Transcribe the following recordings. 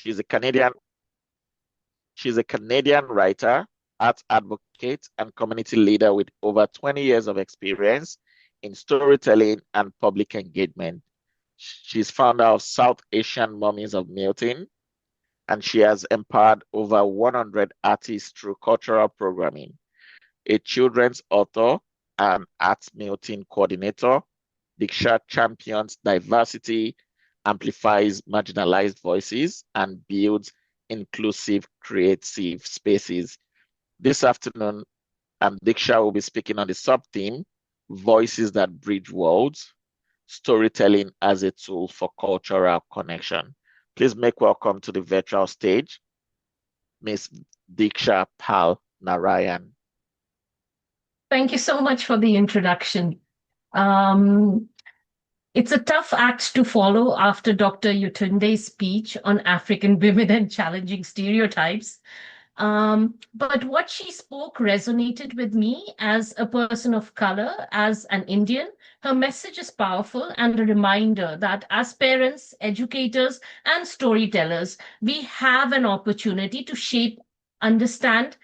She's a Canadian, she's a Canadian writer, art advocate, and community leader with over 20 years of experience in storytelling and public engagement. She's founder of South Asian Mummies of Milton, and she has empowered over 100 artists through cultural programming. A children's author and arts Milton coordinator, Diksha champions diversity, amplifies marginalized voices, and builds inclusive creative spaces. This afternoon, Diksha will be speaking on the sub-theme, Voices That Bridge Worlds, Storytelling as a Tool for Cultural Connection. Please make welcome to the virtual stage, Miss Diksha Pal Narayan. Thank you so much for the introduction. Um, it's a tough act to follow after Dr. Yutunde's speech on African women and challenging stereotypes. But what she spoke resonated with me as a person of color, as an Indian. Her message is powerful and a reminder that as parents, educators, and storytellers, we have an opportunity to shape, understand,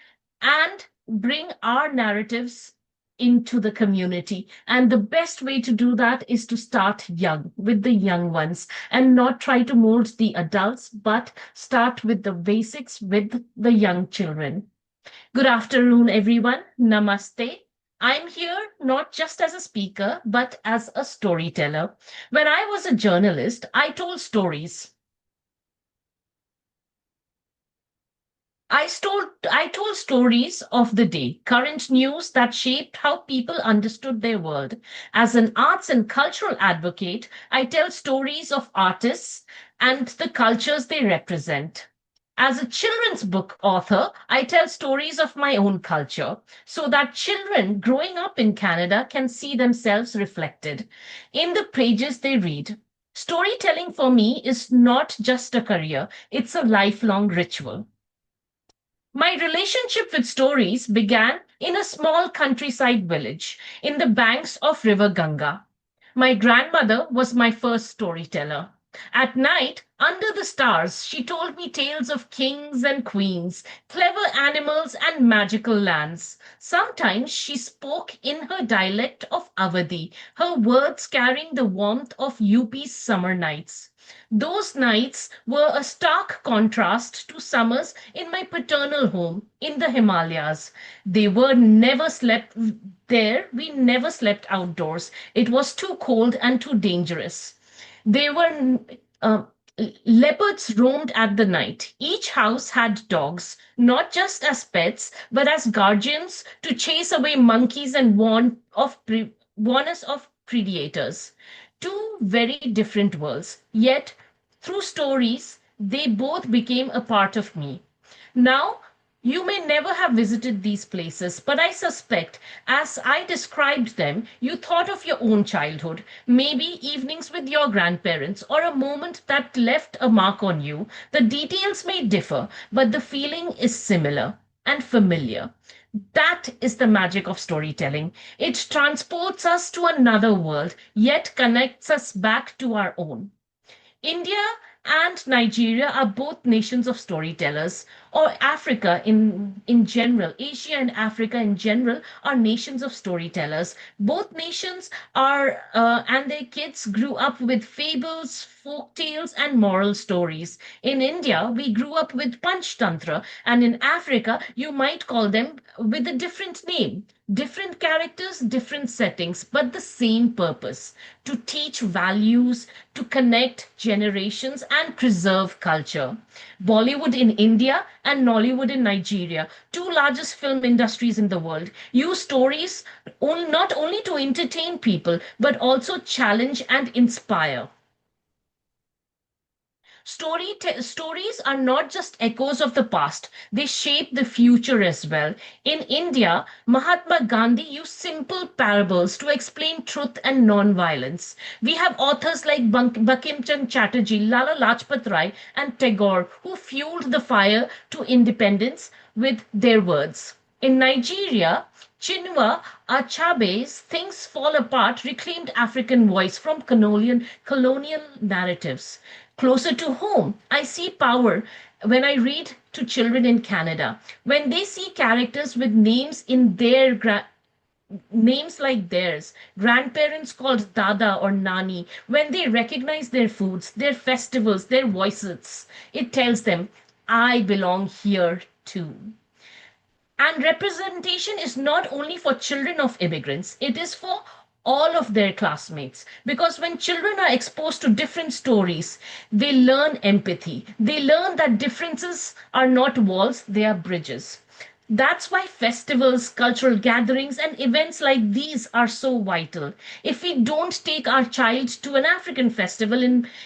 and bring our narratives into the community. And the best way to do that is to start young with the young ones and not try to mold the adults, but start with the basics with the young children. Good afternoon, everyone. Namaste. I'm here not just as a speaker, but as a storyteller. When I was a journalist, I told stories of the day, current news that shaped how people understood their world. As an arts and cultural advocate, I tell stories of artists and the cultures they represent. As a children's book author, I tell stories of my own culture so that children growing up in Canada can see themselves reflected in the pages they read. Storytelling for me is not just a career, it's a lifelong ritual. My relationship with stories began in a small countryside village in the banks of River Ganga. My grandmother was my first storyteller. At night, under the stars, she told me tales of kings and queens, clever animals, and magical lands. Sometimes she spoke in her dialect of Awadhi, her words carrying the warmth of UP's summer nights. Those nights were a stark contrast to summers in my paternal home in the Himalayas. They were never slept there, we never slept outdoors. It was too cold and too dangerous. They were uh, leopards roamed at the night. Each house had dogs, not just as pets, but as guardians to chase away monkeys and warn us of predators. Two very different worlds, yet through stories, they both became a part of me. Now, you may never have visited these places, but I suspect as I described them, you thought of your own childhood, maybe evenings with your grandparents, or a moment that left a mark on you. The details may differ, but the feeling is similar and familiar. That is the magic of storytelling. It transports us to another world, yet connects us back to our own. India and Nigeria are both nations of storytellers, or Africa in general. Asia and Africa in general are nations of storytellers. Both nations and their kids grew up with fables, folk tales, and moral stories. In India, we grew up with Panchtantra, and in Africa, you might call them with a different name. Different characters, different settings, but the same purpose to teach values, to connect generations, and preserve culture. Bollywood in India and Nollywood in Nigeria, two largest film industries in the world, use stories not only to entertain people, but also challenge and inspire. Stories are not just echoes of the past, they shape the future as well. In India, Mahatma Gandhi used simple parables to explain truth and non-violence. We have authors like Bankim Chand Chatterjee, Lala Lajpat Rai, and Tagore who fueled the fire to independence with their words. In Nigeria, Chinua Achebe's Things Fall Apart reclaimed African voice from colonial narratives. Closer to home, I see power when I read to children in Canada. When they see characters with names like theirs, grandparents called Dada or Nani, when they recognize their foods, their festivals, their voices, it tells them, I belong here too. And representation is not only for children of immigrants, it is for all of their classmates. Because when children are exposed to different stories, they learn empathy. They learn that differences are not walls, they are bridges. That's why festivals, cultural gatherings, and events like these are so vital. If we don't take our child to an African festival,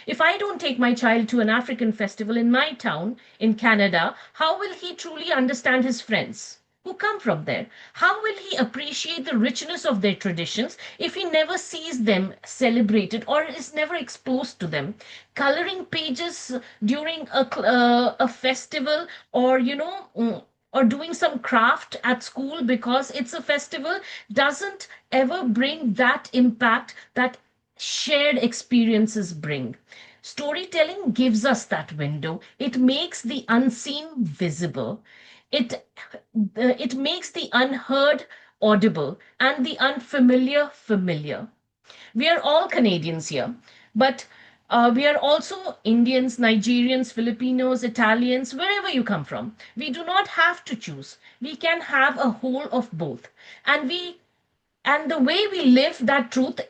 if I don't take my child to an African festival in my town in Canada, how will he truly understand his friends who come from there? How will he appreciate the richness of their traditions if he never sees them celebrated or is never exposed to them? Coloring pages during a festival, or or doing some craft at school because it's a festival, doesn't ever bring that impact that shared experiences bring. Storytelling gives us that window. It makes the unseen visible. It makes the unheard audible and the unfamiliar familiar. We are all Canadians here, but we are also Indians, Nigerians, Filipinos, Italians, wherever you come from. We do not have to choose. We can have a whole of both. And the way we live that truth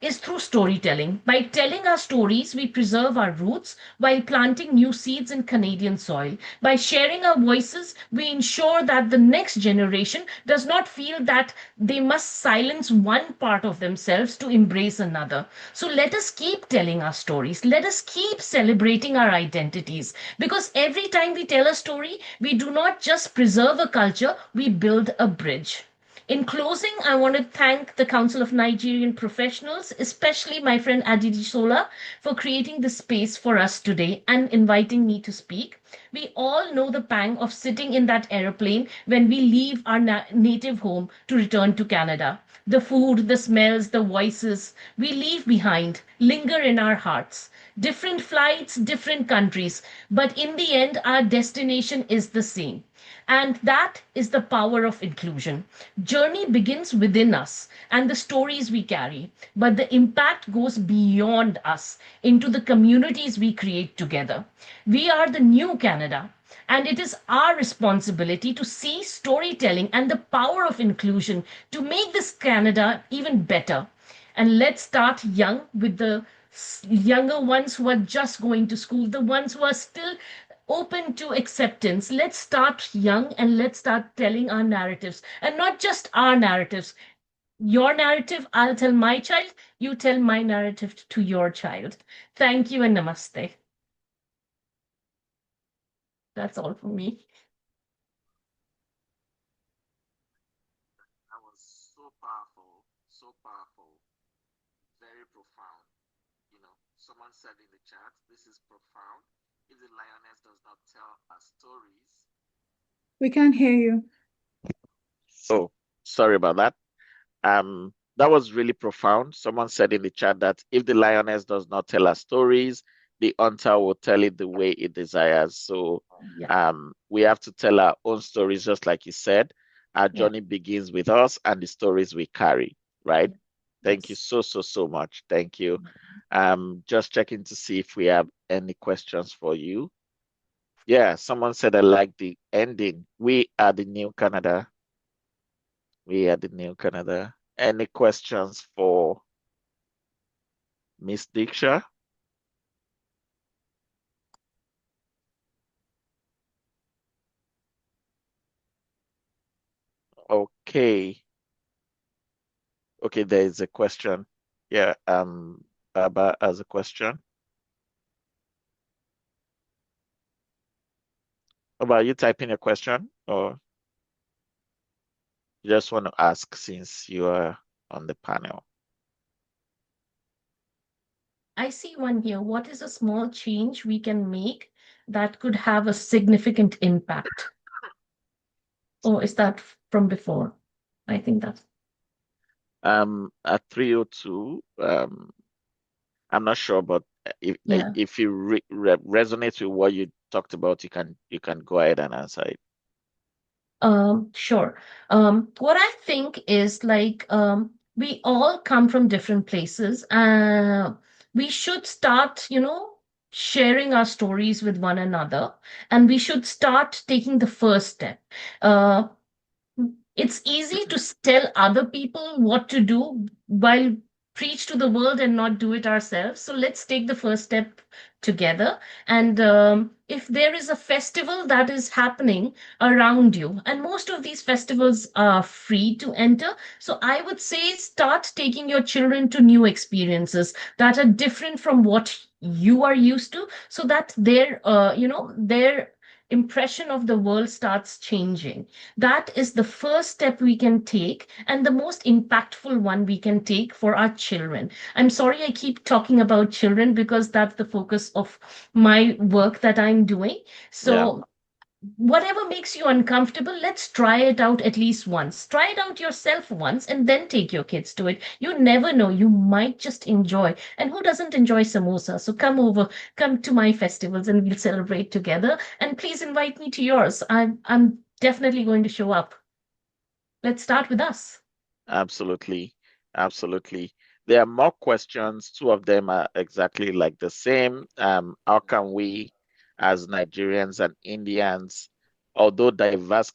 is through storytelling. By telling our stories, we preserve our roots while planting new seeds in Canadian soil. By sharing our voices, we ensure that the next generation does not feel that they must silence one part of themselves to embrace another. So let us keep telling our stories. Let us keep celebrating our identities. Because every time we tell a story, we do not just preserve a culture, we build a bridge. In closing, I want to thank the Council of Nigerian Professionals, especially my friend Aditi Sola, for creating this space for us today and inviting me to speak. We all know the pang of sitting in that aeroplane when we leave our native home to return to Canada. The food, the smells, the voices we leave behind linger in our hearts. Different flights, different countries, but in the end, our destination is the same. And that is the power of inclusion. Journey begins within us and the stories we carry, but the impact goes beyond us into the communities we create together. We are the new Canada, and it is our responsibility to see storytelling and the power of inclusion to make this Canada even better. And let's start young with the younger ones who are just going to school, the ones who are still open to acceptance. Let's start young and let's start telling our narratives, and not just our narratives. Your narrative, I'll tell my child, you tell my narrative to your child. Thank you and namaste. That's all from me. That was so powerful, so powerful, very profound. Someone said in the chat, this is profound. If the lioness does not tell her stories. We can't hear you. So sorry about that. That was really profound. Someone said in the chat that if the lioness does not tell her stories, the hunter will tell it the way it desires. So Yeah, we have to tell our own stories, just like you said. Our yeah, journey begins with us and the stories we carry, right? yeah. Thank you Yes. so, so, so much. Thank you. Just checking to see if we have any questions for you. Yeah, someone said I like the ending. We are the new Canada. We are the new Canada. Any questions for Miss Diksha? Okay. Okay, there is a question. Yeah, Baba has a question. About you typing a question, or you just want to ask since you are on the panel? I see one here. What is a small change we can make that could have a significant impact? Oh, is that from before? I think that's. At 302, I'm not sure, but Yeah. If you resonate with what you talked about, you can go ahead and answer it. Sure. What I think is like we all come from different places. We should start, sharing our stories with one another, and we should start taking the first step. Uh, it's easy to tell other people what to do while preach to the world and not do it ourselves. So let's take the first step together. And if there is a festival that is happening around you, and most of these festivals are free to enter, so I would say start taking your children to new experiences that are different from what you are used to, so that their impression of the world starts changing. That is the first step we can take, and the most impactful one we can take for our children. I'm sorry I keep talking about children because that's the focus of my work that I'm doing. Yeah, So whatever makes you uncomfortable, let's try it out at least once. Try it out yourself once and then take your kids to it. You never know, you might just enjoy. And who doesn't enjoy samosa? So come over, come to my festivals and we'll celebrate together. And please invite me to yours. I'm definitely going to show up. Let's start with us. absolutely. Absolutely. There are more questions. Two of them are exactly like the same. How can we, as Nigerians and Indians, although diverse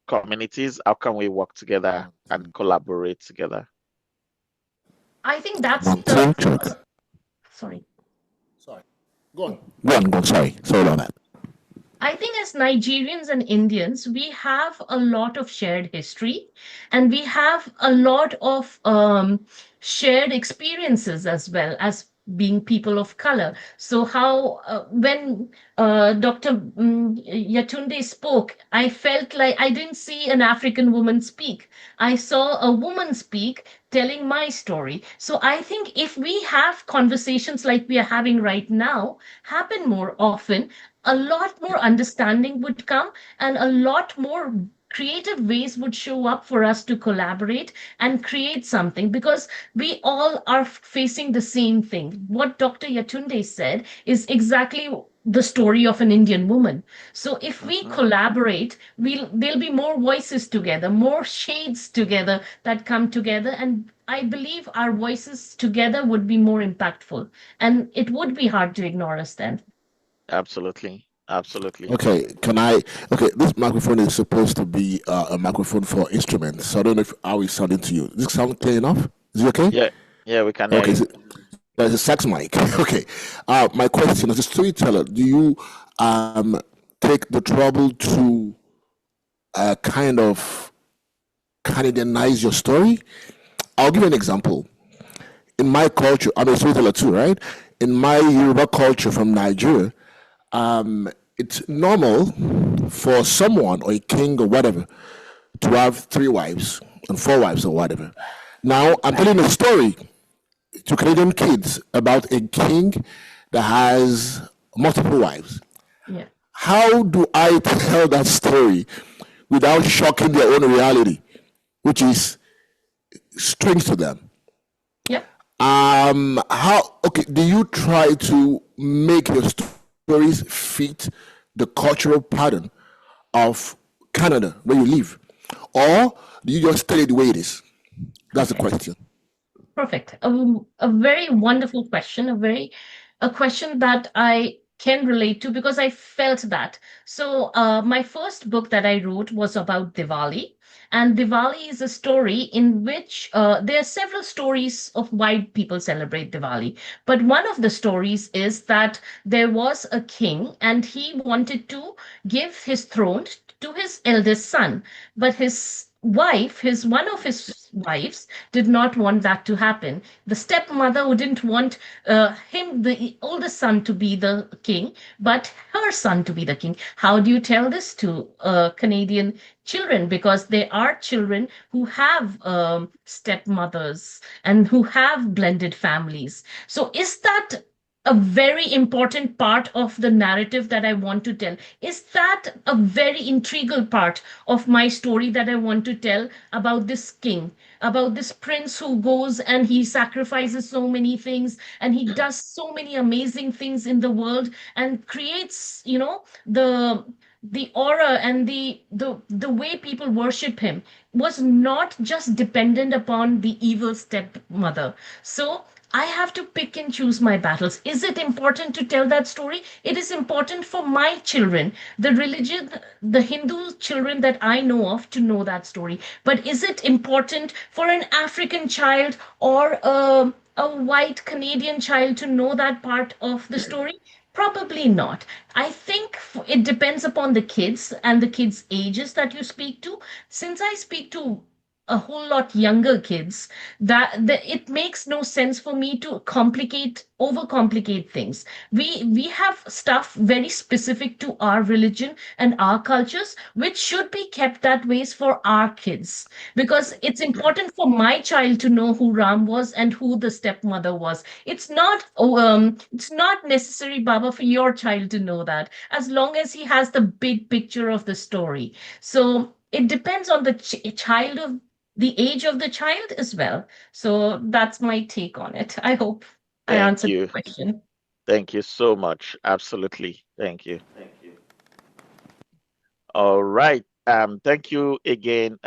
communities, how can we work together and collaborate together? I think that's One, the two, check. sorry. Sorry. Go on. Go on, go on. Sorry about that. I think as Nigerians and Indians, we have a lot of shared history and we have a lot of shared experiences as well as being people of color. So, how when Dr. Yatunde spoke, I felt like I didn't see an African woman speak. I saw a woman speak telling my story. So, I think if we have conversations like we are having right now, happen more often, a lot more understanding would come and a lot more creative ways would show up for us to collaborate and create something, because we all are facing the same thing. What Dr. Yatunde said is exactly the story of an Indian woman. So if we Mhm. collaborate, there'll be more voices together, more shades together that come together, and I believe our voices together would be more impactful, and it would be hard to ignore us then. Absolutely. Absolutely. Okay, can I? Okay, this microphone is supposed to be a microphone for instruments. So I don't know if how it's sounding to you. Does it sound clear enough? Is it okay? Yeah, yeah, we can hear Okay, you. so, there's a sax mic. Okay. My question as a storyteller, do you take the trouble to kind of Canadianize your story? I'll give you an example. In my culture, I'm a storyteller too, right? In my Yoruba culture from Nigeria, it's normal for someone or a king or whatever to have three wives and four wives or whatever. Now, I'm telling a story to Canadian kids about a king that has multiple wives. Yeah. How do I tell that story without shocking their own reality, which is strange to them? Yep. How, okay, do you try to make your stories fit the cultural pattern of Canada where you live? Or do you just tell it the way it is? That's the Okay. question. Perfect. A very wonderful question, a question that I can relate to because I felt that. So, my first book that I wrote was about Diwali, and Diwali is a story in which there are several stories of why people celebrate Diwali. But one of the stories is that there was a king, and he wanted to give his throne to his eldest son, but his one of his wives did not want that to happen. The stepmother who didn't want the oldest son, to be the king, but her son to be the king. How do you tell this to Canadian children? Because there are children who have stepmothers and who have blended families. So is that a very important part of the narrative that I want to tell? Is that a very integral part of my story that I want to tell about this king, about this prince who goes and he sacrifices so many things and he does so many amazing things in the world and creates, the aura and the way people worship him was not just dependent upon the evil stepmother. So I have to pick and choose my battles. Is it important to tell that story? It is important for my children, the Hindu children that I know of, to know that story. But is it important for an African child or a white Canadian child to know that part of the story? Probably not. I think it depends upon the kids and the kids' ages that you speak to. Since I speak to a whole lot younger kids, that it makes no sense for me to overcomplicate things. We have stuff very specific to our religion and our cultures, which should be kept that ways for our kids, because it's important for my child to know who Ram was and who the stepmother was. It's not necessary, Baba, for your child to know that, as long as he has the big picture of the story. So it depends on the child of the age of the child as well. So that's my take on it. I hope I Thank answered the you. question. Thank you so much. Absolutely. Thank you. All right. Thank you again,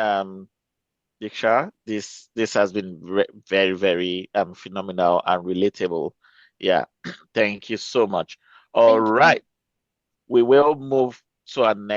Diksha. This has been very, very phenomenal and relatable. Yeah. Thank you so much. All Thank you. right. We will move to our next